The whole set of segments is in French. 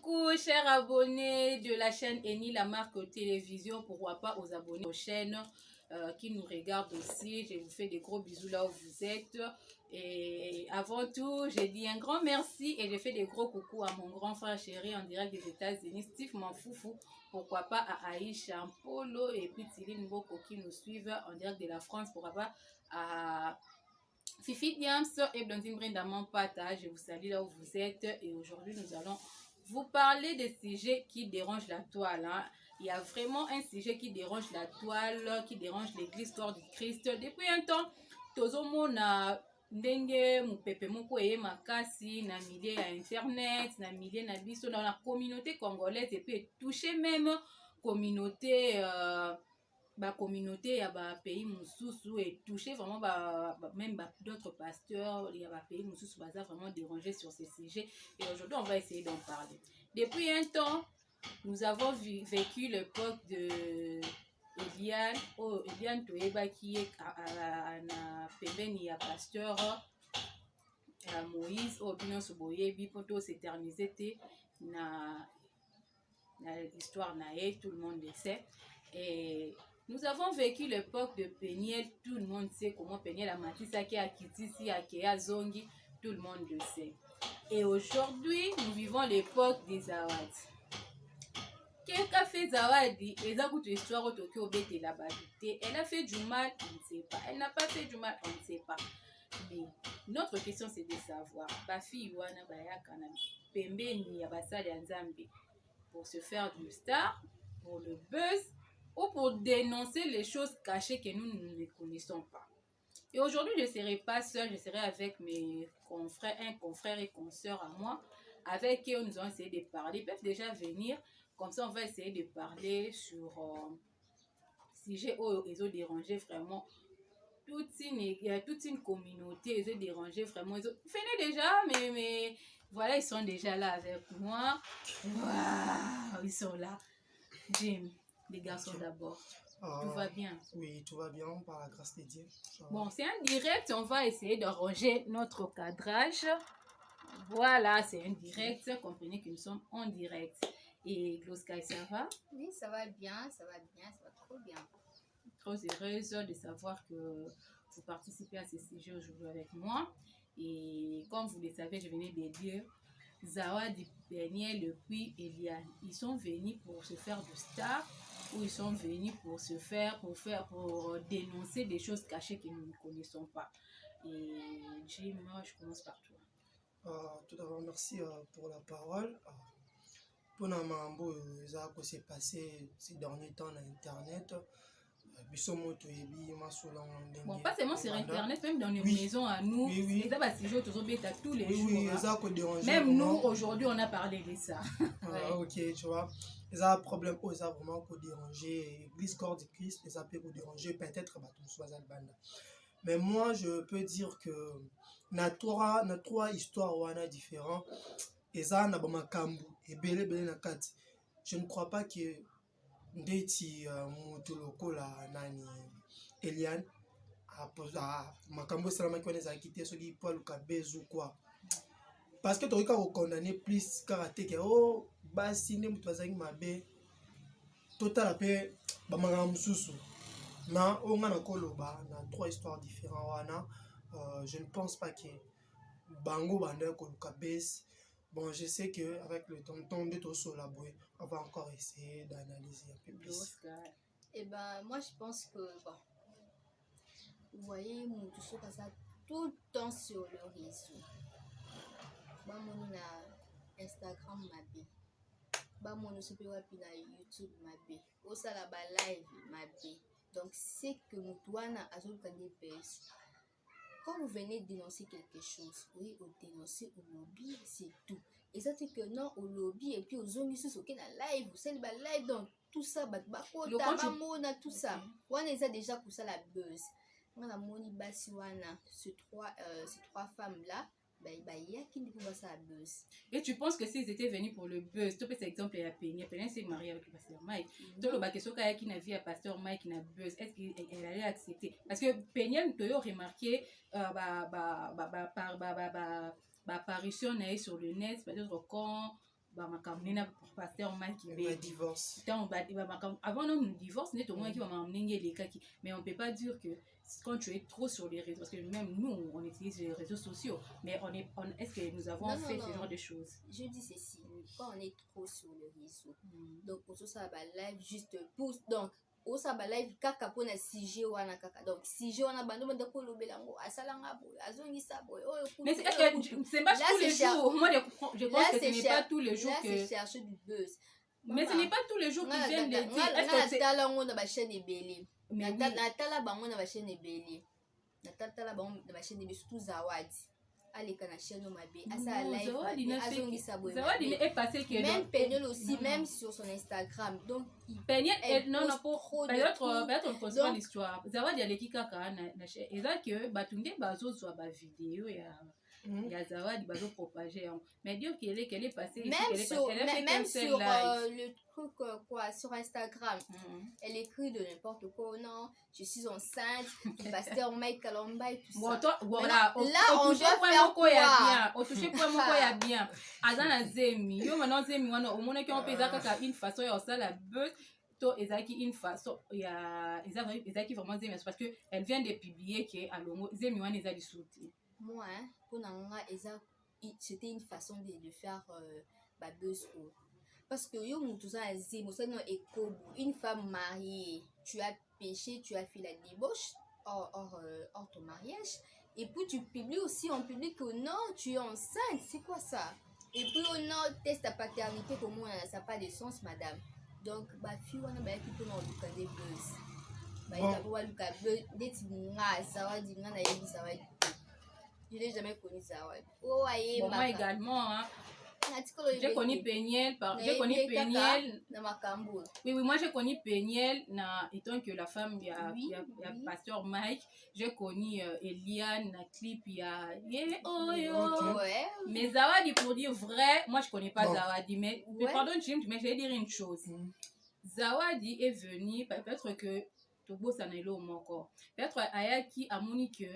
Coucou chers abonnés de la chaîne Eni, la marque télévision, pourquoi pas aux abonnés aux chaînes qui nous regardent aussi. Je vous fais des gros bisous là où vous êtes. Et avant tout, j'ai dit un grand merci et je fais des gros coucou à mon grand frère chéri en direct des États-Unis, Steve Manfoufou, pourquoi pas à Aïcha Polo et puis Tili Mboko qui nous suivent en direct de la France, pourquoi pas à Fifi Diams et Blondine Brenda Mampata. Je vous salue là où vous êtes et aujourd'hui nous allons vous parler des sujets qui dérangent la toile. Il y a vraiment un sujet qui dérange la toile, qui dérange l'église corps du Christ. Depuis un temps, tozomona ndenge mupepe moko eye makasi na milieu ya internet, na milieu na biso, dans la communauté congolaise et puis toucher même communauté communauté ya ba pays mususu et toucher vraiment même d'autres pasteurs, il y a ba pays mususu baza vraiment dérangé sur ces sujets et aujourd'hui on va essayer d'en parler. Depuis un temps, nous avons vécu l'époque de Eliane Toyeba qui est na pembeni ya pasteur Moïse Obino Soboyebi poto s'éterniser na l'histoire nae, tout le monde le sait. Et nous avons vécu l'époque de Peniel, tout le monde sait comment Peniel a Matisaki, a Kitisi, a Kea Zongi, tout le monde le sait. Et aujourd'hui, nous vivons l'époque des Zawadi. Qu'est-ce qu'a fait Zawadi? Elle a fait du mal, on ne sait pas. Elle n'a pas fait du mal, on ne sait pas. Mais notre question c'est de savoir, Bafi Iwana Bayakana, Pembeni Yabasali Nzambi, pour se faire du star, pour le buzz, ou pour dénoncer les choses cachées que nous ne connaissons pas. Et aujourd'hui, je ne serai pas seule, je serai avec mes confrères, un confrère et consoeur à moi, avec qui nous allons essayer de parler. Ils peuvent déjà venir, comme ça on va essayer de parler sur sujet où ils ont dérangé vraiment toute une communauté, ils ont dérangé vraiment. Venez déjà, mais voilà, ils sont déjà là avec moi. Waouh, ils sont là. Jim, les garçons d'abord. Tout va bien? Oui, tout va bien par la grâce de Dieu. Bon, c'est un direct, on va essayer de ranger notre cadrage. Voilà, c'est un direct. Comprenez que nous sommes en direct. Et Gloska, ça va? Oui, ça va bien, ça va trop bien. Trop heureuse de savoir que vous participez à ce sujet aujourd'hui avec moi. Et comme vous le savez, je venais de dire Zawadi, Peniel, puis Eliane. Ils sont venus pour se faire du star ou ils sont venus pour pour dénoncer des choses cachées que nous ne connaissons pas. Et Jim, moi, je commence par toi. Tout d'abord, merci pour la parole. Pour la mambo, ça s'est passé ces derniers temps sur Internet. Bon, pas seulement sur Internet, même dans nos maisons à nous. Oui. Tous les jours. Oui, ça peut déranger. Même nous, aujourd'hui, on a parlé de ça. Ouais. Ok, tu vois. Ça a un problème, ça vraiment peut déranger. L'église corps du Christ, ça peut déranger peut-être. Mais moi, je peux dire que na trois histoires différentes. Et ça, na bamakambu et belé na kati. Je ne crois pas que ndeti mutuloko la nani Eliane a makambo salama qui on a quitté ce qui Paul Kabezu quoi. Parce que tu as condamné plus karaté que oh basi ne mutwazangi mabe total après bamanga mususu na on a koloba na trois histoires différentes wana. Je ne pense pas que bango banda ko kabes. Bon, je sais qu'avec le temps de Tosolaboué, on va encore essayer d'analyser un peu plus. Et ben, moi, je pense que, bon, vous voyez, mon tout ça tout le temps sur le réseau. Bah, mon Instagram m'a bé. Bah, mon super na YouTube m'a bé. Au salaba live m'a bé. Donc, c'est que mon douane a toujours gagné base. Quand vous venez dénoncer quelque chose, oui, vous dénoncez au lobby, c'est tout. Et ça, c'est que non, au lobby, et puis aux zombies, c'est ok, la live, vous savez, la live, donc tout ça, tout ça. On est déjà pour ça la buzz. On a moni basiwana, ces trois femmes-là, et tu penses que s'ils étaient venus pour le buzz, tu peux cet exemple à Peniel, Peniel s'est mariée avec le pasteur Mike. Donc le bateau qui n'a vu à pasteur Mike qui n'a buzz, est-ce qu'elle allait accepter? Parce que Peniel, tu as remarqué apparition sur le net, peut-être quand bamakambo na pasteur Mike Le divorce. Avant nous divorce, net au moins qui va m'amener les cas mais on peut pas dire que quand tu es trop sur les réseaux, parce que même nous on utilise les réseaux sociaux, mais est-ce que nous avons fait ce genre de choses? Je dis ceci, quand on est trop sur les réseaux, donc pour tout ça live juste pousse donc au saba live kaka pona CG wana kaka donc CG wana bando banda ko lobela ngo asalanga boy azongisa boy mais c'est pas tous les jours, moi je pense que ce n'est pas tous les jours que c'est chercher du buzz, mais ce n'est pas tous les jours qu'ils viennent de dire est-ce que c'est talent na ba chaîne ebele na tala bango na ba chaîne ebele na tala bango na ba chaîne ebele surtout Zawadi aleka na chaîne mabe asa live azongisa boy Zawadi est passé que même Peniel aussi même sur son Instagram donc Peniel non pour peut-être on construit l'histoire Zawadi aleki kaka na et ça que batunde bazo soit ba vidéo ya Zawadi bazo propager mais dire qu'elle est passée même sur le truc quoi sur Instagram elle écrit de n'importe quoi non je suis enceinte du pasteur Mike Kalamba et tout ça voilà là on doit faire quoi on touche point moko ya bien azana zemi yo maintenant zemi wana au monde qui on peut kaka une façon ya ça la buzz to ezaki une façon ya ezaki vraiment zemi parce que elle vient de publier que alongo zemi wana ezali souti moi pour nanga c'était une façon de faire ba buzz parce que yo mutu za zemi ça non ekobo une femme mariée tu as péché tu as fait la débauche hors ton mariage et puis tu publies aussi en public que non tu es enceinte c'est quoi ça et puis non teste ta paternité comment ça n'a pas de sens madame donc ba fille wana ba qui peut non luka des buzz ba ita pour luka buzz deti nga Zawadi nga na yebi Zawadi je n'ai jamais connu Zawadi moi également hein. J'ai connu Peniel dans ma cambo. Oui, moi j'ai connu Peniel étant que la femme il y a pasteur Mike, j'ai connu Eliane na clip il y a mais Zawadi pour dire vrai, moi je connais pas Zawadi mais pardon Jim mais je vais dire une chose. Zawadi est venue peut-être que Tobo Sanelo encore. Peut-être Ayaki a monique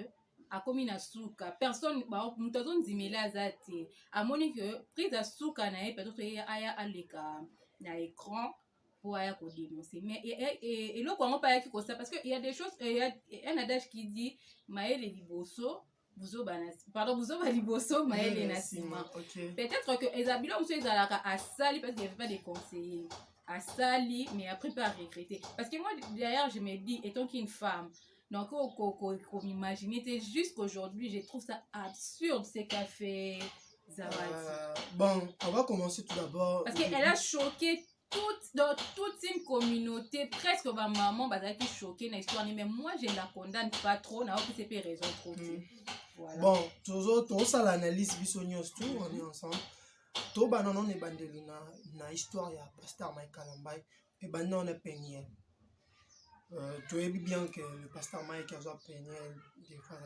akomi na suka personne mutazo nzimela azate amoni que prise à suka na peut-être aya aleka na écran pour aya ko dénoncer mais et le quoi on pas yaki ko ça parce que il y a des choses il y a un adage qui dit maele liboso buzo liboso maele na sima peut-être que Ezabilo monsieur ezalaka asali parce qu'il y avait pas de conseillers asali mais après pas regretter parce que moi d'ailleurs je me dis étant qu'une femme donc, qu'on imagine, jusqu'aujourd'hui, je trouve ça absurde ce qu'a fait Zawadi. Bon, on va commencer tout d'abord. Parce qu'elle a choqué dans toute une communauté, presque ma maman, qui est choquée dans l'histoire. Mais moi, je ne la condamne pas trop, n'a aucune raison trop. Voilà. Bon, tout ça, l'analyse, tout, on est ensemble. Tout le monde est bandé dans l'histoire, il y a pasteur Mike Kalamba, et on est Peniel. Tu sais bien que le pasteur Mike a peigné des fois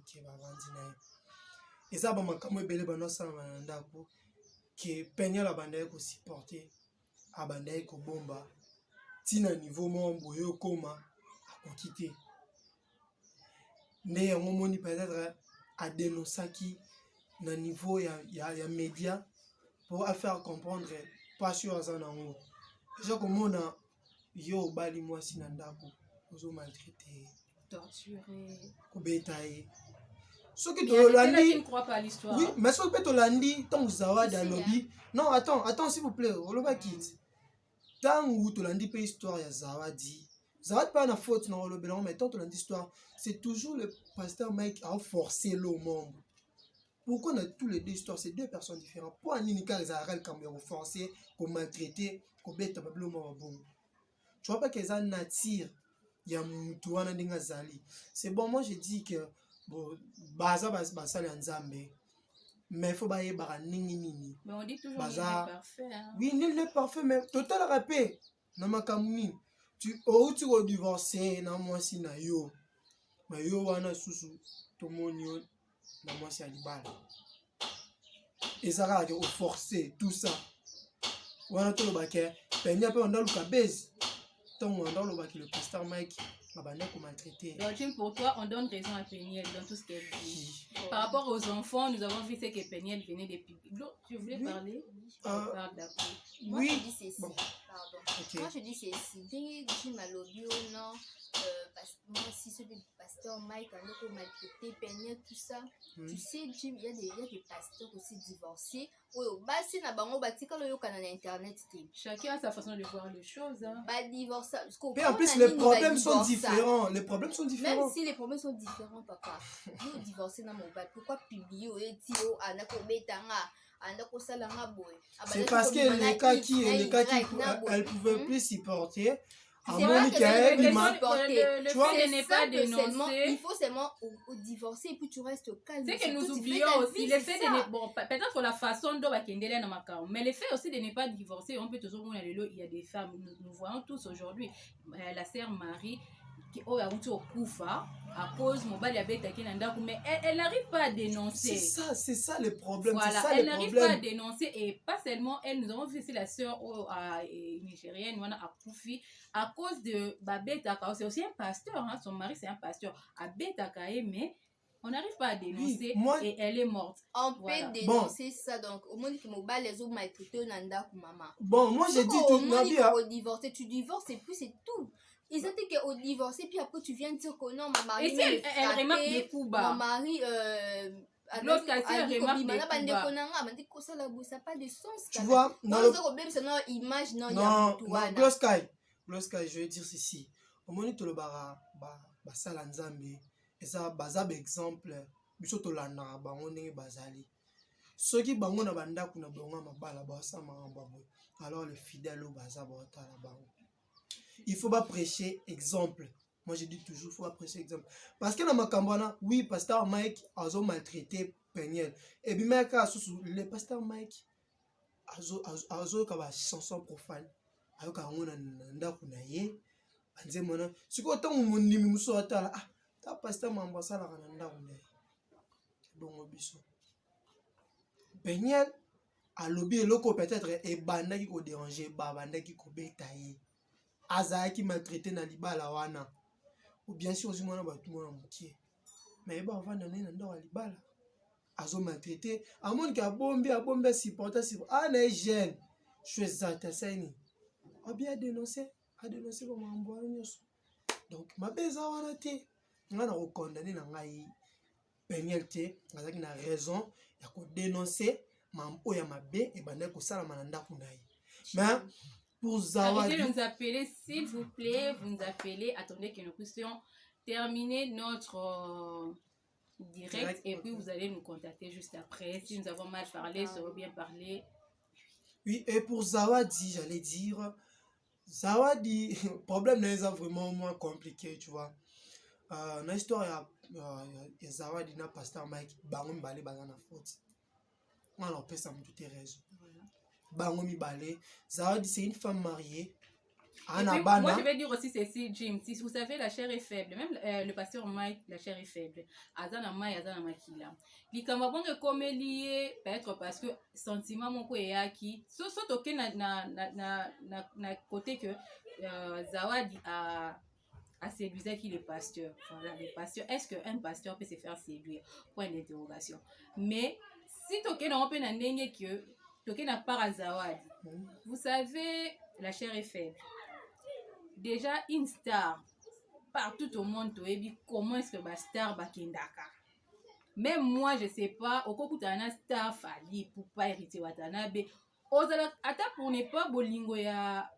qui va vendre et ça bon quand moi belé bano ça ndako que peigner la bande ko supporter a bande ko bomba tina niveau mon boyo koma a quitter mais on moni peut-être à dénoncer qui na niveau ya média pour faire comprendre pas sur ça nango déjà comme on a yo bali moi sinandako ozo maltraité torturé kobetaye ce que tu ne crois pas à l'histoire oui mais ce que tu landi tant Zawadi lobby non attends s'il vous plaît oloba kit tant où tu landi pe histoire ya Zawadi pas na faute non lobelon mais tant tu landi histoire c'est toujours le pasteur Mike a forcé le monde. Pourquoi on a tous les deux histoires, c'est deux personnes différentes. Pour Anika les arrêts quand même forcé, qu'on maltraité, qu'on bête le monde bon. Tu vois pas qu'ils ont nature, il y a Moutouana Dingazali. C'est bon, moi je dis que bon, Baza les Nzambe, mais il faut pas y avoir nini. Mais on dit toujours qu'il est parfait. Hein? Oui, nul n'est parfait, mais total rappel. Namakamuni, tu vas divorcer, na moi si na yo, mais yo wana susu, tout le monde na moi si alibala. Et ça va au forcer tout ça. Wana tout le baquet, peine pas on a le cabez. Tant on a le baquet le pasteur Mike abandaki maltraité. Donc, Jim, pour toi, on donne raison à Peniel dans tout ce qu'elle dit. Par rapport aux enfants, nous avons vu ce que Peniel venait des publics. Tu voulais parler? Parle d'après. Moi, Oui. je dis ceci. Bon. Pardon. Ok. Moi, je dis ceci. Dès que Jim a lobby, non, moi aussi, ceux du pasteur Mike, on a maltraité, Peniel, tout ça. Tu sais, Jim, il y a des pasteurs aussi divorcés. Oui, bah, si na bango batika lo yoka na internet. Chacun a sa façon de voir les choses. Hein. Bah, divorce. Mais en plus, les problèmes sont différents. Les problèmes sont différents. Même si les problèmes sont différents, papa. Nous divorcer dans mon bail. Pourquoi publier au etio anako betanga? C'est parce que les cas qui elle pouvait plus supporter. C'est vrai que le fait de ne pas dénoncer. Il faut seulement divorcer et puis tu restes calme. C'est que nous oublions aussi le fait de ne... Bon, peut-être la façon dont Bakendele na makao, mais le fait aussi de ne pas divorcer, on peut toujours voir il y a des femmes, nous voyons tous aujourd'hui, la sœur Marie, qui a eu au Koufa, à cause mobile abeta qui n'anda mais elle n'arrive pas à dénoncer. C'est ça le problème. Voilà, ça, elle n'arrive pas à dénoncer et pas seulement elle, nous avons vu ici la sœur nigérienne, à Koufi, à cause de Babeta, c'est aussi un pasteur, hein, son mari c'est un pasteur, Abeta mais on n'arrive pas à dénoncer et elle est morte. On peut dénoncer ça, donc au moins que mobile les autres maltraités n'anda maman. Bon, moi j'ai dit tout ma vie. Divorcer, tu divorces et puis c'est tout. Ils ont dit qu'au divorcé, puis après tu viens dire que non, ma mari. Et si elle remarque des coups bas. Mon mari, l'autre cas, elle remarque des coups bas. Ça n'a pas de sens. Tu vois, non, le problème, c'est non, image, non, il y a Blue Sky, je vais dire ceci. Au moment où tu le bara, ça l'anzambe, et ça, bazab exemple, biso to lana, on est bazali. Ceux qui bango na banda kuna bonga mabala, basa mambabo. Alors les fidèles au bazab, il faut pas prêcher exemple. Moi je dis toujours, il faut pas prêcher exemple. Parce que dans ma campagne, oui, pasteur Mike a maltraité Peniel. Et bien, le pasteur Mike a une chanson profane. Il a une ndakunaye. Anze mona, si quoi tant mon nimi muso atala, ta pasteur m'ambassa la kananda kunaye. Bon obiso. Peniel a lobby loko peut-être et banda qui ko déranger, banda qui ko betaye. Aza qui maltraité na libala wana. Ou bien sûr aussi mona ba tout mona moutier. Mais ba vanda na ndo libala. Azo maltraité, amon ka bombe supporter na jeune. Choisa ta saini. A bien dénoncer comme un bon nyos. Donc ma beza wana te. Nga na ko condamner na ngai Peniel te, ngazaki na raison ya ko dénoncer mambo ya mabe e banda ko sala mananda kunai. Mais pour Zawadi, arrêtez de nous appeler, s'il vous plaît, vous nous appelez. Attendez que nous puissions terminer notre direct et puis vous allez nous contacter juste après. Si nous avons mal parlé, ça va bien parler. Oui, et pour Zawadi, j'allais dire, Zawadi, problème n'est vraiment moins compliqué, tu vois. Dans l'histoire, il y a Zawadi, na pasteur Mike, bangomi balé bazana faute. On leur peut ça me douter raison. Bangomi balé, Zawadi c'est une femme mariée. Moi je vais dire aussi ceci, Jim, si vous savez la chair est faible, même le pasteur Mike, la chair est faible. Azana Mai, Azana Makila. Likama bon comme lié, peut-être parce que sentiment mon ko yaki, sauf que na côté que Zawadi a séduisé qui le pasteur. Voilà, le pasteur. Est-ce qu'un pasteur peut se faire séduire? Point d'interrogation. Mais si toke na open ndenge que toke na par Zawadi. Vous savez, la chair est faible. Déjà une star partout au monde comment est-ce que ma star bakendaka. Même moi je sais pas au kokutana star fali pour pas hériter Watanabe. Ozala ata pour ne pas bolingo ya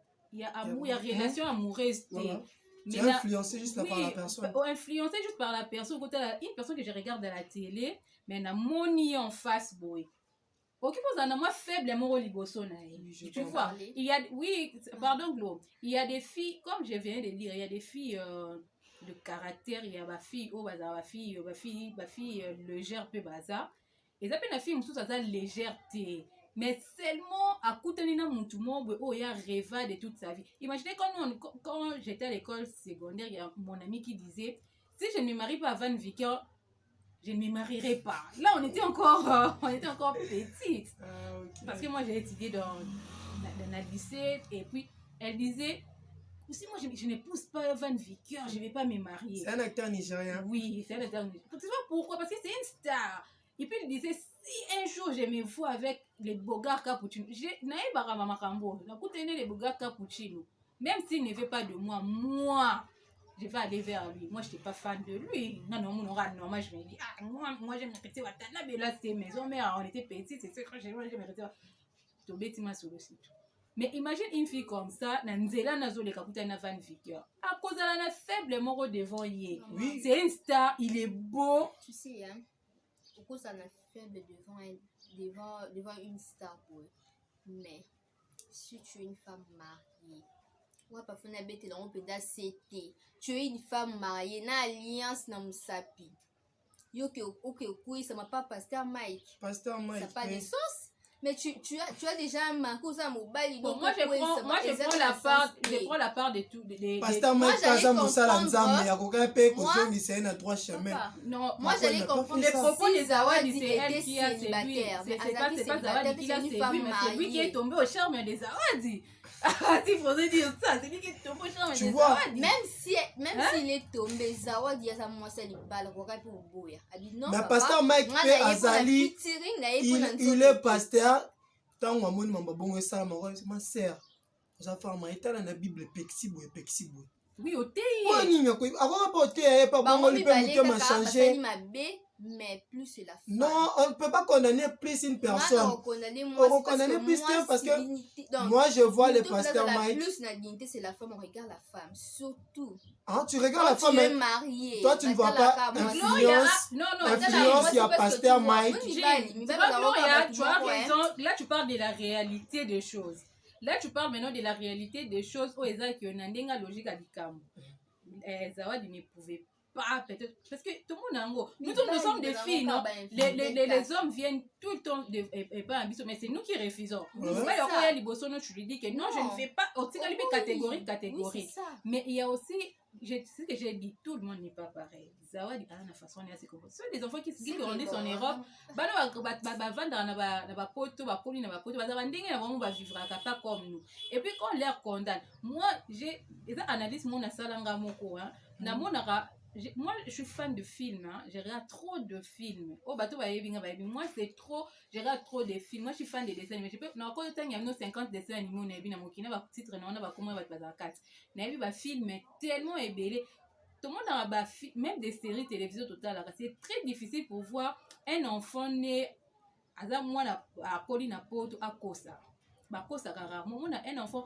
amour, ya relation amoureuse. Mais influencé juste par la personne. Influencé juste par la personne. Une personne que je regarde à la télé, mais na moni en face boy. Occupons un amour faible, amour liboso na. Tu vois, il y a, oui, pardon Glo, il y a des filles, comme je viens de dire, il y a des filles de caractère, il y a ma fille, ma fille légère peu bazar. Et ça peut la fille sous sa légèreté. Mais seulement à côté de tout le monde, il y a rêvé de toute sa vie. Imaginez quand j'étais à l'école secondaire, il y a mon ami qui disait, si je ne me marie pas avant Victor, je ne me marierai pas. Là, on était encore petites. Okay. Parce que moi, j'ai étudié dans le lycée. Et puis, elle disait, Aussi, moi, je n'épouse pas Van Vicker, je ne vais pas me marier. C'est un acteur nigérien. Oui, c'est un acteur nigérien. Tu sais pourquoi? Parce que c'est une star. Et puis, il disait, si un jour je me vois avec les Bogart Cappuccino, je n'ai pas Makambo, les Bogart Cappuccino, même s'il ne veut pas de moi, je vais aller vers lui. Moi, je n'étais pas fan de lui. Non, moi, je me dis, moi, j'aime répéter Watana, mais là, c'était maison mère, on était petits, c'est ça, quand j'aime répéter. Tombé, tu m'as sur le site. Mais imagine une fille comme ça, Nanzela Nazo le Kakuta na Van Vicker. À cause de la faible mort devant hier. Oui. C'est une star, il est beau. Tu sais, hein, pourquoi ça n'a faible devant une star pour eux. Mais si tu es une femme mariée, ouais, parfois on a bête dans un peu d'accepter. Tu es une femme mariée, na alliance na musapi. Yo que ok, ça m'a pas Pasteur Mike. Pasteur Mike. Ça n'a pas de sens. Mais tu as déjà un marqué à mobile. Bon, moi, je prends la part de tout. Pasteur Mike, Kaza Moussala Nzambe, Yakoka Pe, Kozo, Nisséen à 3 chemins. Non, moi, j'allais comprendre les propos de Zawadi, si c'est elle qui a séduit. C'est pas Zawadi qui l'a séduit, mais c'est lui qui est tombé au charme de Zawadi. Il faudrait dire ça, c'est lui qui est tombé au charme de Zawadi. Même s'il est tombé, Zawadi a sa moitié de balle, pour Boya. Mais Pasteur Mike Pe Azali, il est pasteur. Tant que je suis ça, ma sœur, je vais la Bible pexible. Oui, au thé. Oui, avant pas au thé, pas bon, il peut changer. Mais plus c'est la femme. Non, on ne peut pas condamner plus une personne. On condamne plus parce que moi, je vois le pasteur Mike. Plus la dignité, c'est la femme, on regarde la femme. Surtout. Ah, tu regardes la femme, mais marié. Toi, tu ne vois pas influence. Il y a pasteur Mike. Là, tu parles de la réalité des choses. Là, tu parles maintenant de la réalité des choses. Oh, Ezak, il y a une logique à l'icam. Zawadi ne pouvait pas, peut-être. Parce que tout le monde, nous sommes des filles, non? Les hommes viennent tout le temps, et pas un bisou, mais c'est nous qui refusons. Tu lui dis que non, je ne fais pas. Catégorie. Mais il y a aussi, ce que j'ai dit, tout le monde n'est pas pareil. Zawadi a une façon de se comporter. Ce sont des enfants qui grandissent en Europe. Pas comme nous. Et puis quand on les condamne, moi, j'ai analyse mon asalanga moko, hein. Moi, je suis fan de films, hein. Je regarde trop de films. Oh, moi, c'est trop. Je regarde trop de films. Moi, je suis fan des dessins animés. Il y a 50 dessins animés. Il y a titre, film tellement ébélé. Tout le monde a même des séries télévision totale. C'est très difficile pour voir un enfant né à Colina Poto à Kosa. Bakosa rarement. On a un enfant.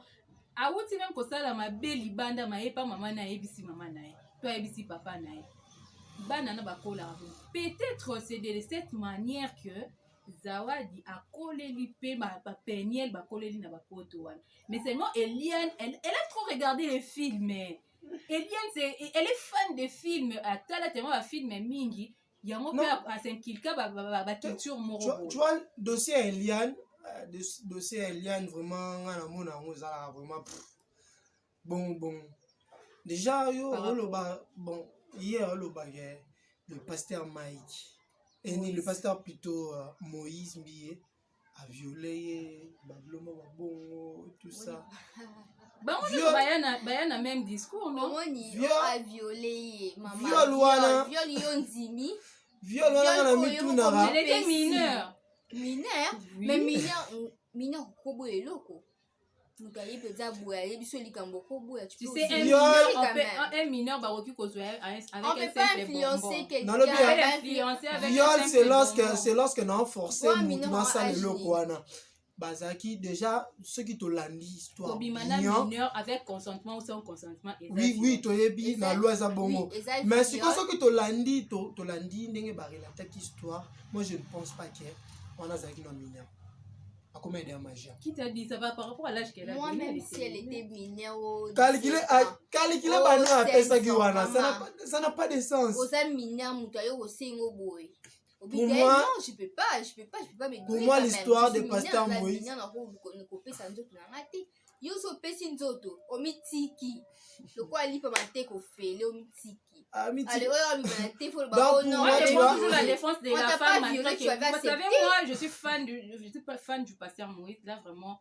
A outi même Kosa la ma belle banda ma pas maman na ebisi maman na. Toi ebisi papa na. Banana bakola. Peut-être c'est de cette manière que Zawadi a collé l'ipé ma peniel ba collé na ba poto wan. Mais seulement Eliane, elle a trop regardé les films. Eliane elle est fan des films. Atala tellement un film mingi. Il y a mon père à Saint-Kilka ba culture moro. Tu vois dossier Eliane, vraiment vraiment bon. Déjà hier le pasteur Mike et le pasteur plutôt Moïse Mbié a violé tout ça. Bayana même discours, non? A violé maman. Elle était mineure. Mais mineur kobo eloko. Tu sais, un mineur baroque avec on peut pas influencer quelqu'un. Viol, c'est lorsque non forcé mouvement ça le lokoana. Bazaki déjà ceux qui te l'andi histoire. Mineur avec consentement ou sans consentement. Oui, tu es bien la loi ça bongo. Mais c'est ceux qui te l'andi n'enge barila cette histoire. Moi je ne pense pas que on a zaki non mineur. À combien de magia? Qui t'a dit ça va par rapport à l'âge qu'elle a? Moi même si elle était mineure. Calculer ça n'a pas de sens. Pour moi, je peux pas me pour moi l'histoire de pasteur Moïse. Donc moi je prends toujours la défense de la femme. Vous savez, moi je suis fan du pasteur Moïse. Là vraiment,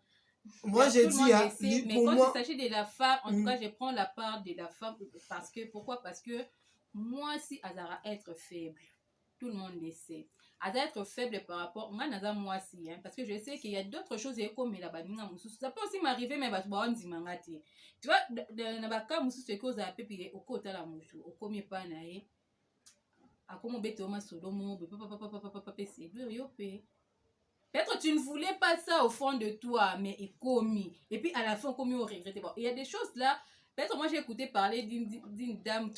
Moi, Tout j'ai le monde dit, le hein, sait, mais pour quand moi, il s'agit de la femme, en tout cas, je prends la part de la femme. Pourquoi? Parce que moi, si Azara être faible, tout le monde le sait. Azara être faible par rapport, moi si, hein, parce que je sais qu'il y a d'autres choses comme la baninga mususu. Ça peut aussi m'arriver, mais bah, on dit mangati. Tu vois, dans le cas mususu, c'est que vous avez payé au côté la mouche, au commis pas naïe. À comment bête au masolomo, papa, c'est dur, yo paye. Peut-être tu ne voulais pas ça au fond de toi, mais il commis. Et puis à la fin, commis au regretté. Bon, il y a des choses là. Peut-être moi j'ai écouté parler d'une dame,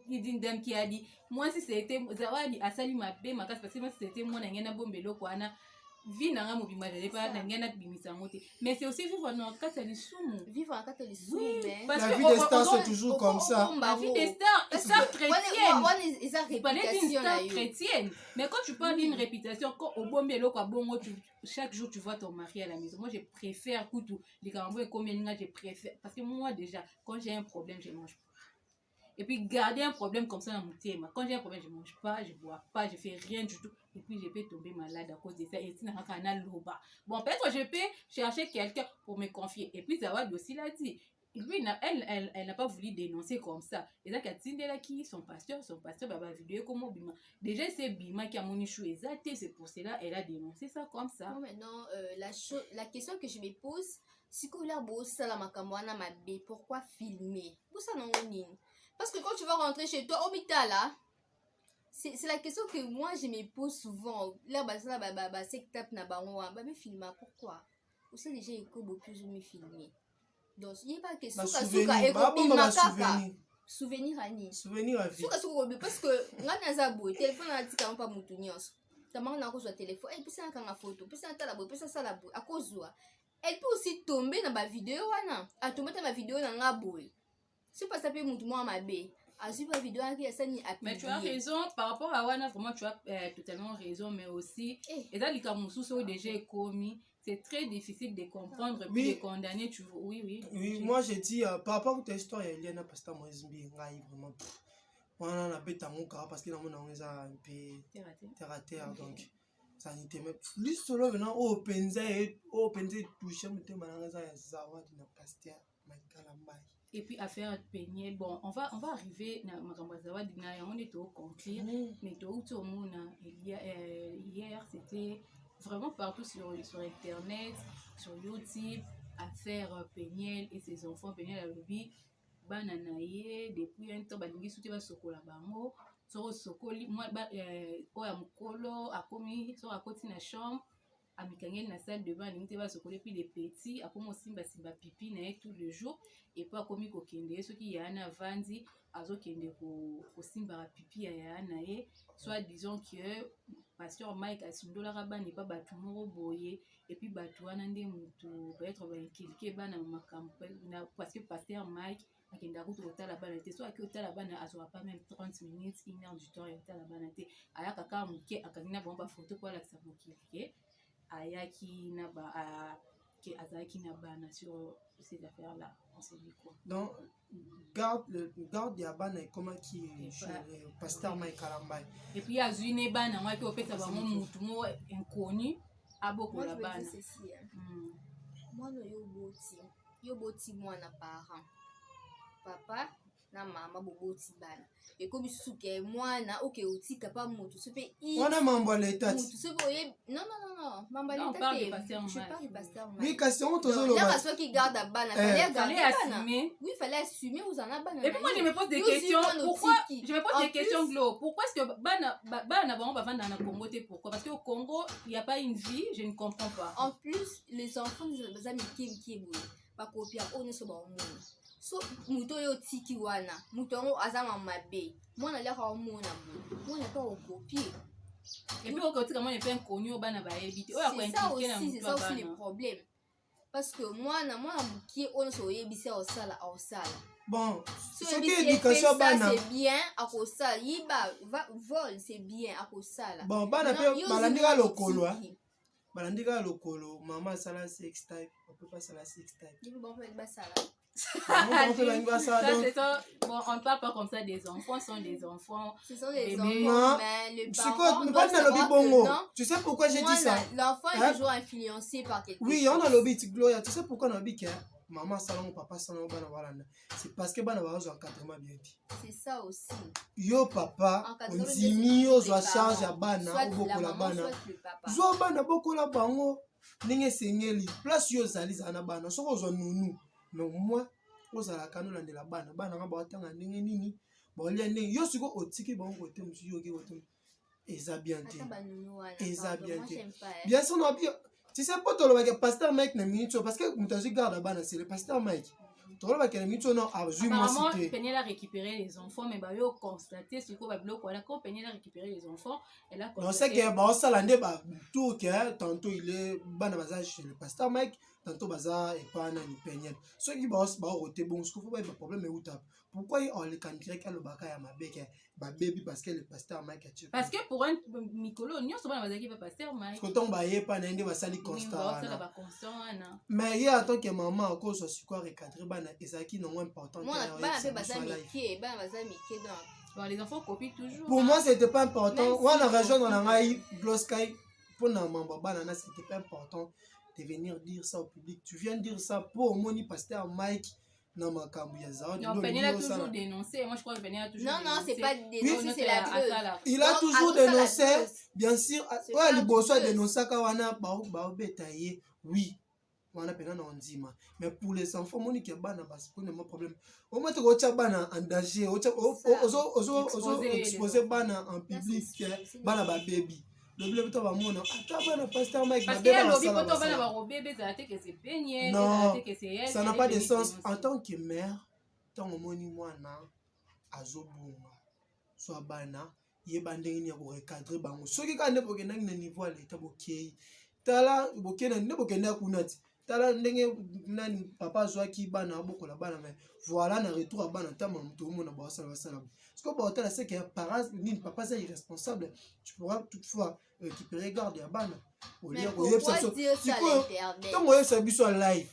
d'une dame qui a dit, moi si c'était Zawadi Asali ma bé ma casse parce que moi si c'était moi n'engena bombelo quoi na vie n'a pas mobile j'allais pas n'engena bimisa moté. Mais c'est aussi vivre dans le cas de l'issoumu. Vivre en cas de l'issou, mais la vie des stars, c'est toujours comme ça. La vie des stars, stars chrétiennes. Ils ont Tu parlais d'une réputation star là. chrétienne. Mais quand tu parles d'une réputation, quand au bombelo quoi bongo, chaque jour tu vois ton mari à la maison. Moi je préfère coutou les gambo et combien je préfère parce que moi déjà quand j'ai un problème je mange pas. Et puis garder un problème comme ça dans mon thème. Quand j'ai un problème je mange pas, je bois pas, je fais rien du tout. Et puis je peux tomber malade à cause de ça. Et sinon bon peut-être je peux chercher quelqu'un pour me confier. Et puis Zawad aussi l'a dit. Lui, elle n'a pas voulu dénoncer comme ça. Et là, qui son pasteur, bah, vidéo comment Bima. Déjà, c'est Bima qui a mon chou exact. C'est pour cela elle a dénoncé ça comme ça. Non, maintenant, la question que je me pose, si que là, pourquoi filmer? Parce que quand tu vas rentrer chez toi, au hôpital, là, c'est la question que moi je me pose souvent. Là, c'est que tape na bango, mais filmer, pourquoi? Ou c'est déjà éco plus me filmer. Donc, il n'y a pas de question. Souvenir à ni. Souvenir à vie. Parce que, là, dans un bout, téléphone, on a dit qu'on pas moutonnier. Ta maman a reçu un téléphone, et puis c'est un photo, puis c'est un talabo, puis c'est ça la boue. À cause de elle peut aussi tomber dans ma vidéo, à tomber dans ma vidéo dans la boue. Si pas ça peut moutonner à ma baie. Mais tu as raison par rapport à Wana, vraiment tu as totalement raison, mais aussi et dans les cas où déjà commis, c'est très difficile de comprendre puis de condamner. Oui, moi j'ai dit par rapport à ta histoire il y a parce que moi vraiment on a bête à mon cas parce que on a un peu terre à terre donc ça n'était même plus solo venant au penze toucher me témoigner ça va dans pasteur Michael. Et puis affaire peigner, bon, on va arriver na makambazawa dina on est au conclure, mais tout au monde hier c'était vraiment partout sur internet, sur YouTube, affaire Peniel et ses enfants. Peniel a lobby bananaye depuis un temps balingi souti ba sokola bango so sokoli moi oya mukolo akomi so akoti na chambre amikangeli na salle de bain limite ba sokoli puis les petits akomo simba pipi na tout le jour et puis akomi kokende soki yana vandi azokende ko simba pipi ya yana ye soit disons que pasteur Mike asundola rabani pa batu moko boye et puis batu wana nde mutu peut-être ba inculquer bana makambo parce que pasteur Mike akenda kutu kotala bana te so aki otala bana azwa pas même 30 minutes 1 heure du temps ya otala bana te aya kaka muke akangina bomba photo kwa la kisabokike ayaki na ba que azaki na bana sur ces affaires là on se dit quoi donc garde ya bana comment qui pasteur Mike Kalambay et puis azuine bana moi ki opesa ba mutu mo inconnu aboko la bana moi no yo boti mwana parent papa na mama boboti bana ekomi suke mwana oke otika pa mutu sope wana mambo leta mutu sope non mambo leta je parle du pasteur oui question to zo là parce qu'il garde bana fallait assumer oui fallait assumer aux en bana et puis moi je me pose des questions pourquoi je me pose des questions Glo pourquoi est-ce que bana bon va vendre en Congo pourquoi parce qu'au Congo il y a pas une vie je ne comprends pas en plus les enfants des amis qui est beau pas copier on est sur bon monde so muto yo tiki wana muto ngo azama mabe mwana leka omona mwana pa okopie et puis okotika mwana pe inconnu bana ba ebiti oya ko impliquer na muto bana c'est le problème parce que mwana mukie on so yebisa osala bon ce qui est éducation bana c'est bien akosala yiba vol c'est bien akosala bon bana pe balandika lokolo balandika lokolo maman sala sex type on peut pas sala sex type bon peut pas sala Comment on fait la ça Ça, donc c'est ça. Bon, on ne parle pas comme ça des enfants, sont des enfants. Ce sont des Bébé. enfants, mais le C'est parent quoi doit pas dans le savoir bongo. que non. Tu sais pourquoi j'ai Moi, dit ça? l'enfant est Hein? toujours influencé par quelque Oui, chose. on a lobby Gloria. Tu sais pourquoi on a dit que maman salon papa salon bana voilà. C'est parce que bana va encadrement bien dit. C'est ça aussi. Yo papa, Encadrement, onzimi c'est ozo les charge ya parents. bana Soit oboko la la maman, bana. soit le papa. Zo bana boko la bango. Ndenge sengeli. Place yo zali zana bana. Soko zo nunu. Mais moi ozala kanu la de la bana. Bana nga ba tanga ndenge nini. Bon lia ndenge yo siko otiki bango kote musu yo ki kote. Eza bien te. Eza bien te. Bien sûr non bien. Tu sais pas toi le pasteur Mike na minute parce que mutazi garde bana c'est le pasteur Mike. Toi le bakela minute non a vu moi cité. Penel a récupéré les enfants mais ba yo constater ce qu'on va bloquer là quand Penel a récupéré les enfants elle a constaté. Non c'est que ba ça l'ande ba tout que tantôt il est bana baza chez le pasteur Mike tantôt baza et pas na ni Penel. Ceux qui ba roté bon ce qu'il faut pas de problème mais où tape. Pourquoi on les candirait qu'à le baka ya mabeke ba baby parce que le pasteur Mike a tué. Parce que pour un Nicolo nyo so bana baza ki pasteur Mike. Parce que ton ba yé pas na ndé ba sali constant. Mais il attend que maman encore soit sur quoi recadrer bana ezaki non important. Moi bana pe baza mike, bana baza mike donc. Bon, les enfants copient toujours. Pour moi c'était pas important. On a rejoint dans la Glosky pour na mamba bana c'était pas important de venir dire ça au public. Tu viens dire ça pour moni pasteur Mike. Non, Penel a toujours dénoncé. Moi, je crois que Penel a toujours dénoncé. Non, c'est pas dénoncé, c'est la preuve. Il a toujours dénoncé. Bien sûr. Ouais, le boss a dénoncé quand on a bétaillé. Oui. On a pénal en dima. Mais pour les enfants, mon équipe bana parce qu'on a un problème. Au moins, tu as bana en danger. Ozo exposé bana en public. Bana ba baby. Le bleu to ba mona atabana pasteur Mike parce que le lobby poto bana ba bébé ça te que c'est peigné que c'est elle ça n'a pas de sens en tant que mère tant moni mwana azobunga soit bana yeba ndenge ni ko recadrer bango soki ka ne boke ndenge na niveau à l'état bokei tala boke na ne boke na kunati tala ndenge nani papa zwaki bana bokola bana mais voilà na retour à bana tama mto mona ba sala sala parce que bon tala c'est que parents ni papa c'est irresponsable tu pourras toutefois récupérer garde à bana au lieu de ça quand moi ça biso live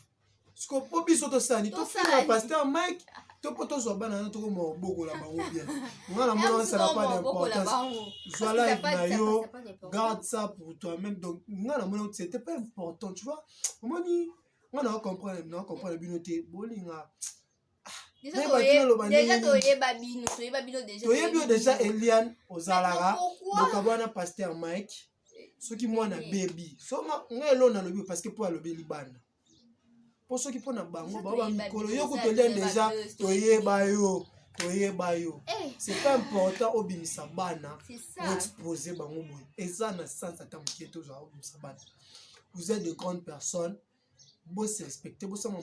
parce que pour biso to sani to faire pasteur Mike to poto zo bana to mo bokola bango bien ngala mona ça n'a pas d'importance zo live na yo garde ça pour toi-même donc ngala mona c'était pas important tu vois moni on a compris binoté bolinga déjà Eliane Ozalara donc bana pasteur Mike ceux qui moi na baby so nga elona lobi parce que pour lobi libana pour ceux qui pour na bango ba mikolo yo ko tolia déjà toyeba yo c'est pas important obimisa bana pour exposer bango boy et ça na sens ata mkieto za obimisa bana vous êtes de grandes personnes vous se respectez vous sommes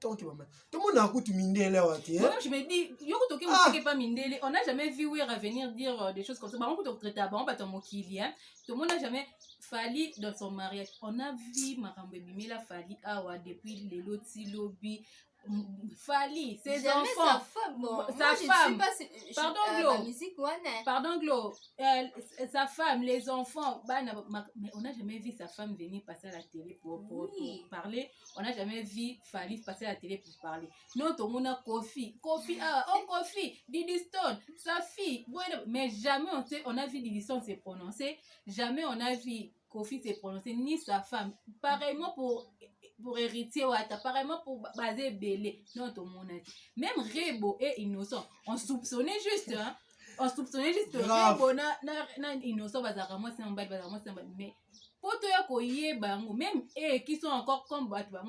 tant que maman tout le monde a coûté mindele wati moi je me dis yo ko toke muteke pas mindele on n'a jamais vu Wera venir dire des choses comme ça ba on ko traiter ba pas ton mokili hein tout le monde n'a jamais Fali dans son mariage on a vu makambo bimela Fali awa depuis les loti lobby Fali ses enfants sa femme pardon Glo sa femme les enfants mais on n'a jamais vu sa femme venir passer à la télé pour parler on n'a jamais vu Fali passer à la télé pour parler non tout le monde a Kofi Didi Stone sa fille mais jamais on a vu Didi Stone se prononcer jamais on a vu Kofi se prononcer ni sa femme pareillement pour héritier Wata, apparemment pour baser Belé. Non, tout le monde a dit. Même Rebo est innocent. On soupçonnait juste, hein. On soupçonnait juste Rebo na innocent, mais pour toi, même eux qui sont encore comme Bazala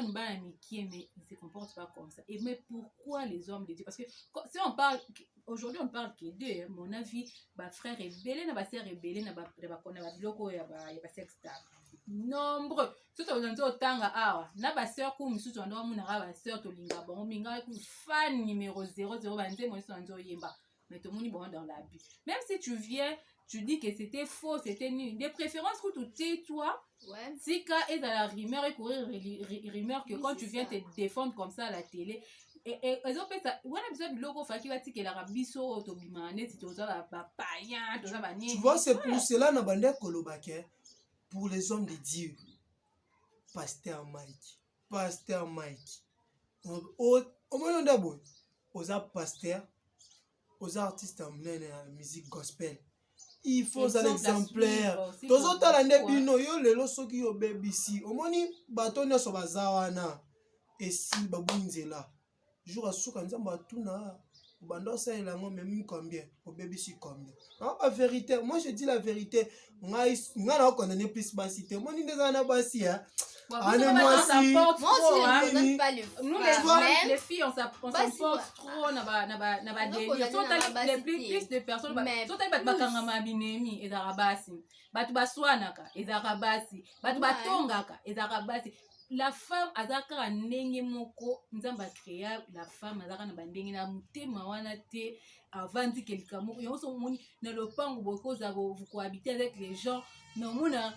nous mais ils ne se comportent pas comme ça. Et mais pourquoi les hommes de Dieu? Parce que si on parle, aujourd'hui on parle que d'eux, mon avis, frère est belé, na sœur est belé, na bloco, ya sexe nombreux surtout dans tanga awa na ba sœur ko misusu ndo muna ba sœur to linga bon minga ku fan numéro 00 banze mo so nzo yemba mais tout le monde bon dans la vie même si tu viens tu dis que c'était faux c'était nul des préférences que tu sais toi ouais si ka est dans la rumeur et courir rumeur que quand tu viens te défendre comme ça à la télé et ils ont fait ça on a besoin de logo fa qui va dire que la rabiso to bimane si to za ba païen to za ba ni tu vois c'est pour cela na bande kolobake pour les hommes de Dieu, pasteur Mike, Pasteur Mike. Au moins, d'abord, aux pasteurs, aux artistes en musique gospel. Il faut un exemplaire. Tous autres talents bino yo lelo soki yo BBC. Omoni bato nyonso bazawana. Et si babunzela. Jour à souk nzamba tuna bando ça il a même combien au BBC combien. Non la vérité, moi je dis la vérité. Nga na condamner plus basité. Moni ndeza na basi hein. Moi aussi, je ne donne pas le nous les filles, on s'emporte trop na délire. Les plus de personnes, sont elles bakanga mabinemi et arabasi. Batu baswanaka et arabasi. Batu batongaka et arabasi. La femme azaka ndenge moko nzamba créa la femme azaka na bandenge na mutema wana te avandi quelqu'un moko. Yo so moni na lopango boko za vous cohabiter avec les gens. Non mona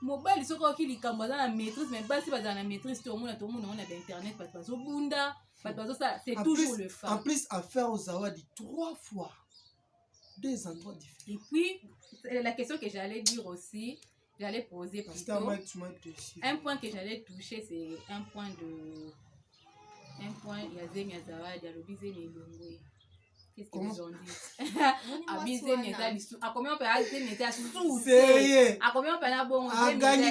mobile soko ki likambo aza na maîtrise mais basi baza na maîtrise to mona on a internet pas bazo bunda pas bazo ça c'est toujours le femme. En plus à faire aux awadi 3 fois 2 endroits différents. Et puis la question que j'allais dire aussi, j'allais poser parce que un point que j'allais toucher c'est un point il y a Zemi Zawadi alobize melongwe. Qu'est-ce qu'ils vous ont dit? À combien on peut aller Zemi sous? À combien on peut aller bon?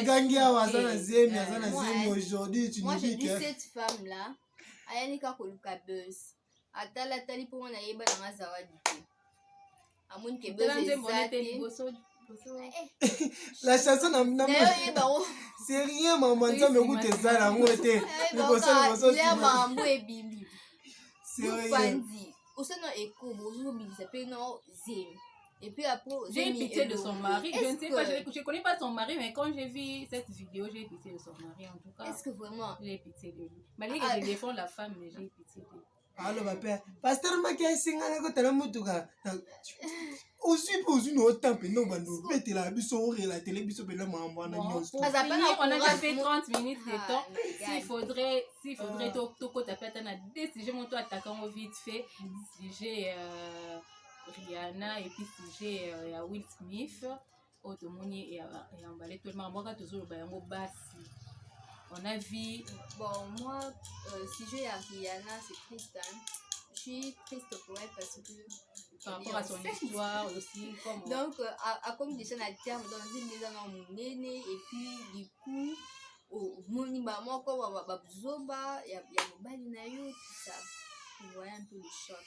Gangi awazana Zemi aujourd'hui tu moi je dis cette femme là ayanika koluka buzz. Atala tali pour na yeba na Zawadi. Amon ke buzz la chanson n'a c'est rien maman ça me goûte ça la moitié c'est rien Osano eko bozo bilisa pe no Zemi. Et puis après j'ai eu pitié de son mari. Je ne sais pas, je connais pas son mari mais quand j'ai vu cette vidéo, j'ai eu pitié de son mari en tout cas. Est-ce que vraiment j'ai eu pitié de lui. Malgré que je défends la femme mais j'ai eu pitié de lui. Alors papa, pasteur Maki singa ko tala mutuka. Aussi pour une autre peu non bando mettez la biso ore la télé biso pe na mambo na nyonso. On a déjà fait 30 minutes de temps. S'il faudrait to taper na décision mon toi attaquant vite fait sujet Rihanna et puis sujet Will Smith Otomoni et emballé tout le monde moi toujours ba yango basi. On a vu bon moi sujet à Rihanna c'est triste hein. Je suis triste pour elle parce que par rapport à son histoire aussi comme donc à comme déjà na terme dans une maison en nene et puis du coup au monima moko ba zoba ya mobali na yo tout ça vous voyez un peu le choc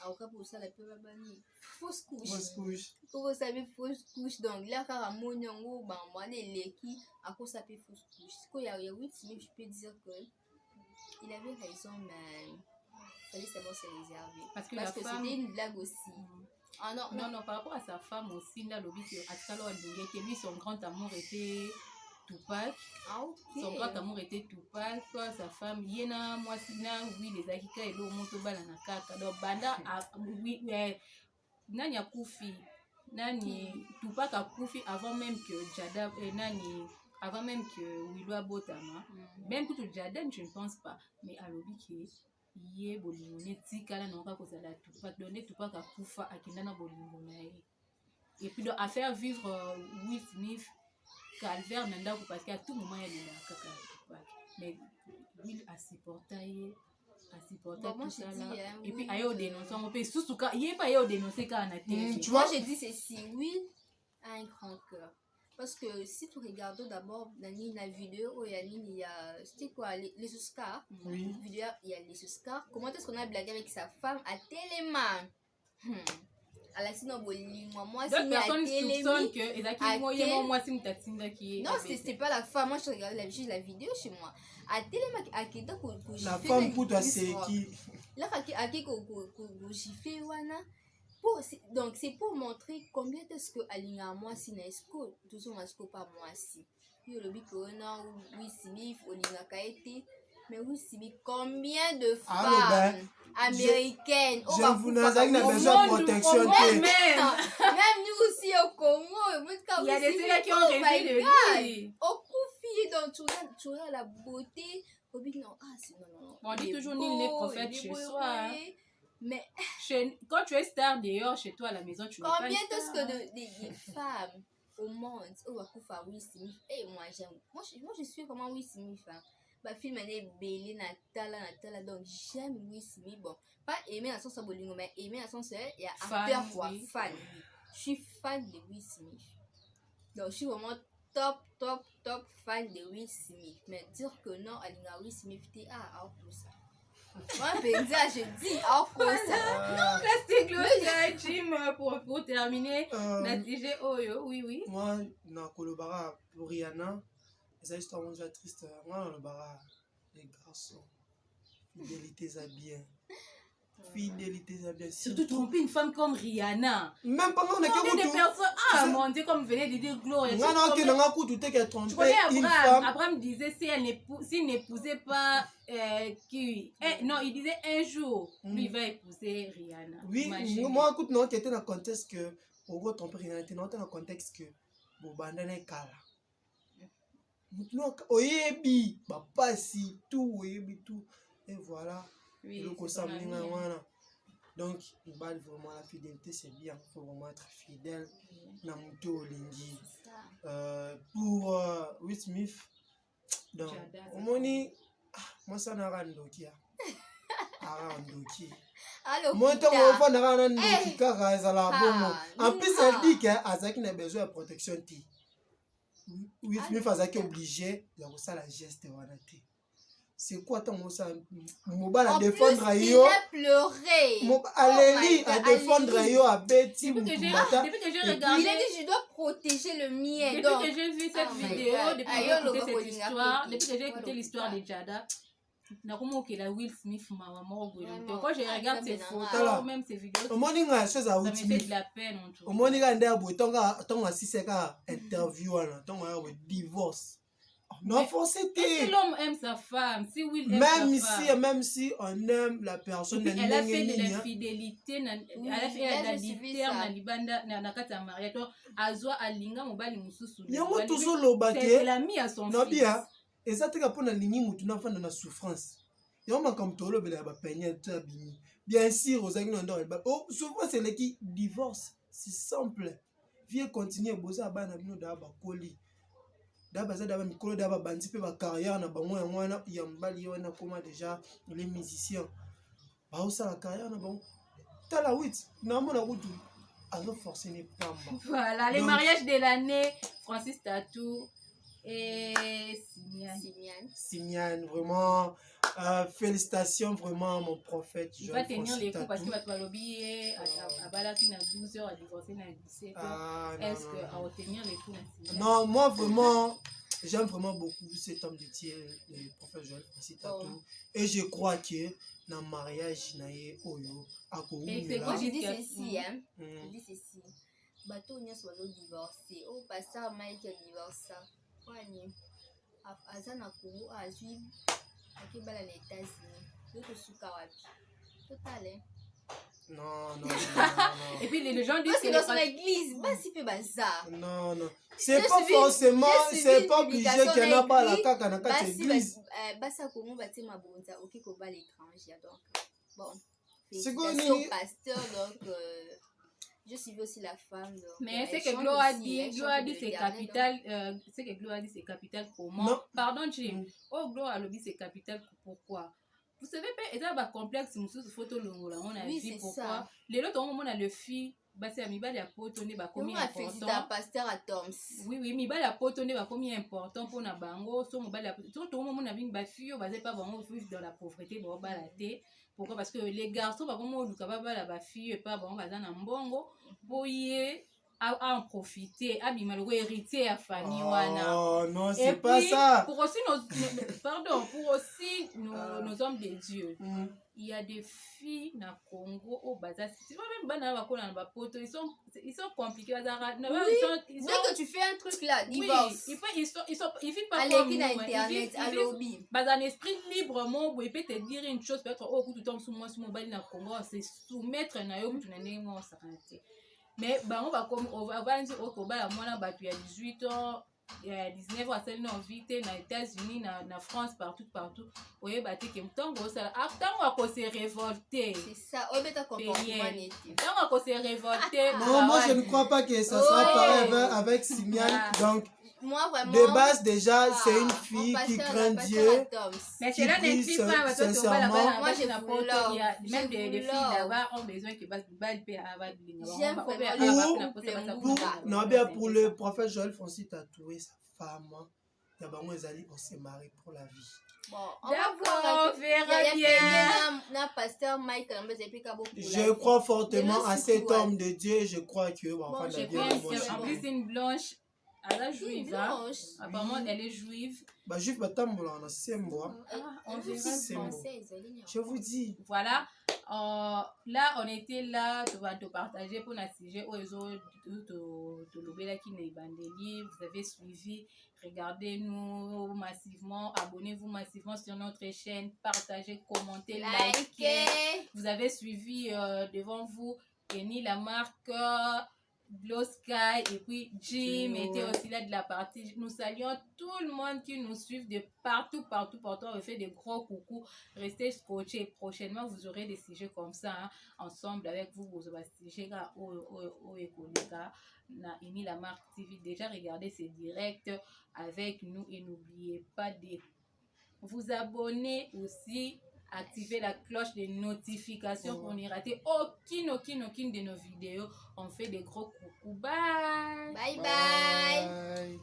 alors que pour ça la peu bani fausse couche pour vous savez fausse couche donc là car moniongo ba moi les qui à cause ça fait fausse couche ce qu'il y a oui mais je peux dire que il avait raison mais fallait savoir se réserver parce que c'était une blague aussi. Ah non par rapport à sa femme aussi là lobby que Atalo Alingé lui son grand amour était Tupac. Ah ok. Son grand amour était Tupac quoi sa femme yena moi sina oui les akika et le moto bala na kaka donc banda oui nani a kufi nani Tupac a kufi avant même que Jada nani avant même que Willow Botama même pour Jada je ne pense pas mais à lobby qui ye bolingo neti kala na oka kozala Tupac donné Tupac akufa akenda na bolingo na ye et puis donc à faire vivre Will Smith calvaire na ndako parce qu'à tout moment il a kaka Tupac mais Will a supporté tout ça là et puis ayo dénoncer on peut susuka yé pas ayo dénoncer quand na télé tu vois j'ai dit c'est si Will a un grand cœur. Parce que si tu regardes d'abord la vidéo, il y a c'était quoi les Oscars. Oui. Vidéo, il y a les Oscars. Comment est-ce qu'on a blagué avec sa femme à Téléman? À la sinon moi d'autres personnes soupçonnent que non c'était pas la femme moi je regardais juste la vidéo chez moi à Téléman à qui donc la femme pour toi c'est qui là à qui gifler wana. Donc c'est pour montrer combien est-ce que alinga moi si na esco toujours na esco pas moi si puis le bic non oui Smith olinga kaete mais oui Smith combien de femmes américaines je vous n'avez pas besoin de protection même nous aussi au Congo il y a des filles qui ont rêvé de lui au Koufi donc tu as la beauté au bic non ah c'est non on dit toujours nul n'est prophète chez soi mais quand tu es star dehors chez toi à la maison tu n'es pas combien est-ce que des femmes au monde où va Will Smith et moi je suis vraiment Will Smith hein. bah film est belé na tala donc j'aime Will Smith. Bon, pas aimer à sens bolingo mais aimer à sens il y a acteur quoi, oui. fan. Je suis fan de Will Smith. Donc je suis vraiment top fan de Will Smith. Mais dire que non, Alinga Will Smith t'es pour ça. Moi je dis ça. Restez Gloria Jim pour terminer. Oui. Moi, na kolobara pour Rihanna, ça histoire mondiale triste. Moi, le bara, les garçons, fidélité ça bien. Surtout tromper une femme comme Rihanna. Même pas on est que des personnes. Ah mon Dieu, comme venait de dire Gloria. Tu connais Abraham. Abraham disait s'il n'épousait pas non, il disait un jour, lui il va épouser Rihanna. Oui, moi écoute non qui était dans le contexte que au gros tromper Rihanna était dans le contexte que bobanda na kala. Maintenant oyebi papa si tout oyebi tout et voilà. Oui, donc il va vraiment la fidélité c'est bien, il faut vraiment être fidèle na muto olingi. Pour Will Smith donc omoni moi ça na randoki moi tant on na randoki kaka ezala bongo en plus elle dit que Azaki n'a besoin de protection ti Will Smith Azaki obligé de faire la geste wana ti. C'est quoi ton ça mobile à défendre il a pleuré. Alérie à défendre yo à Betty. Depuis que j'ai regardé, il a dit je dois protéger le mien. Depuis que j'ai vu cette vidéo, depuis que j'ai écouté l'histoire de Jada, la Will Smith quand je regarde ces photos, même ces vidéos, ça me fait de la peine. Au moins il y a des ton interview ton divorce. Non, si l'homme aime sa femme, si Will aime même si on aime la personne, elle a fait de l'infidélité, elle a fait de la libère na libanda na kata mariage. Azwa alinga mobali mususu. Yango toujours lobate. L'ami à son fils. Bien. Et ça te kapona lingi mutu na fanda na souffrance. Yango comme tolo bela ba peigner tabini. Bien sûr, aux agnes ndor. Oh, souvent c'est les qui divorce, c'est simple. Viens continuer boza bana bino da ba koli. D'abord d'abord mikolo d'abord bandi pe ba carrière na bango ya mwana ya mbali wana koma déjà les musiciens ba osa la carrière na bango tala 8 na mona kutu alors forcément pas. Voilà les mariages de l'année Francis Tatou et Simian vraiment félicitations vraiment mon prophète. Je vais tenir les coups parce que tu vas l'oublier à Balaki na 12h à divorcer na 17h. Est-ce que à retenir les coups? Non, moi vraiment j'aime vraiment beaucoup cet homme de Dieu, le prophète Joël Francis Tatou. Et je crois que dans le mariage naie oyo moi je dis ceci je dis ceci bateau nyonso bazo divorcer au pasteur Mike divorce kwani azana Congo azwi akibala na États-Unis yoto suka wapi total non. Et puis les gens disent que dans son église basi pe bazar non c'est pas forcément c'est pas obligé qu'il n'y a pas la caca na kati église basa Congo bati mabonza OK ko ba l'étranger donc bon c'est quoi pasteur donc je suis aussi la femme. Donc, mais c'est que Gloire dit c'est capital. C'est que Gloire dit c'est capital comment? Non. Pardon, Jim. Oh, Gloire dit c'est capital pourquoi? Vous savez pas, il y a un complexe sur photo longola. On a vu pourquoi. Les autres on a le fille. Bah c'est mi bali a potonné ba combien important. Un pasteur à Toms. Oui mi bali a potonné ba combien important pour na bango. So mo bali a tout le monde a vu ba fille ba pas bango vivre dans la pauvreté ba balaté. Pourquoi? Parce que les garçons ba comme du kababa la ba fille pas bango ba na mbongo boyer à en profiter abima le héritier à Fanny wana. Oh non, c'est pas ça. Pour aussi nos hommes de Dieu. Il y a des filles na Congo au bazar. C'est pas même bana ba kona na ba poto, ils sont compliqués bazar. Dès que tu fais un truc là, divorce. Oui, ils vivent pas comme nous. Internet, à lobby. Bazar un esprit libre mon il peut te dire une chose peut-être tout le temps sous moi bali na Congo, c'est soumettre na yo tu n'es moi ça raté. Mais on va dire au bas moi ba tu as 18 ans. Il y a 19 ans, c'est non vite dans les États-Unis, dans France, partout. Oui, bah tu es tant que ça. Tant qu'on s'est révolté. C'est ça. On est d'accord. Tant qu'on s'est révolté. Non, moi je ne crois pas que ça sera pareil avec Simian. Donc moi, vraiment. De base, déjà, ah, c'est une mon fille qui pasteur, craint la pasteur Dieu. Adams. Mais Qui cela prie n'inclut pas parce que tu vas là-bas, Moi, je n'importe vous il y a love. même Je des vous filles love. là-bas ont besoin que bal paix à bas J'aime vraiment le Pour, couple non, bien pour le prophète Joël Fonsi tatoué sa femme, il y a bango ezali, on s'est marié pour la vie. Bon, D'accord, on verra bien. Pasteur Mike, Je crois fortement Mais à le cet surtout, homme de Dieu et je crois que bon, Bon, enfin, j'ai la vie Oui, est bien moi, sûr. en plus, c'est une blanche. Elle est juive, hein. blanche. Apparemment, Oui. elle est juive. bah juif batambola on a 5 mois. On verra C'est bien. bon. Je vous dis. Voilà. Là, on était là, tu vas te partager pour un sujet où ils ont vous avez suivi, regardez-nous massivement, abonnez-vous massivement sur notre chaîne, partagez, commentez, likez. Vous avez suivi devant vous Kenny Lamarck, Glow Sky et puis Jim était aussi là de la partie. Nous saluons tout le monde qui nous suit de partout. On fait des gros coucou. Restez scotchés. Prochainement, vous aurez des sujets comme ça, hein, ensemble avec vous. Vous aurez des sujets na Kenny Lamarck TV. Déjà, regardez ces directs avec nous et n'oubliez pas de vous abonner aussi. Activez la cloche de notification pour ne rater aucune de nos vidéos. On fait des gros coucou. Bye. Bye bye.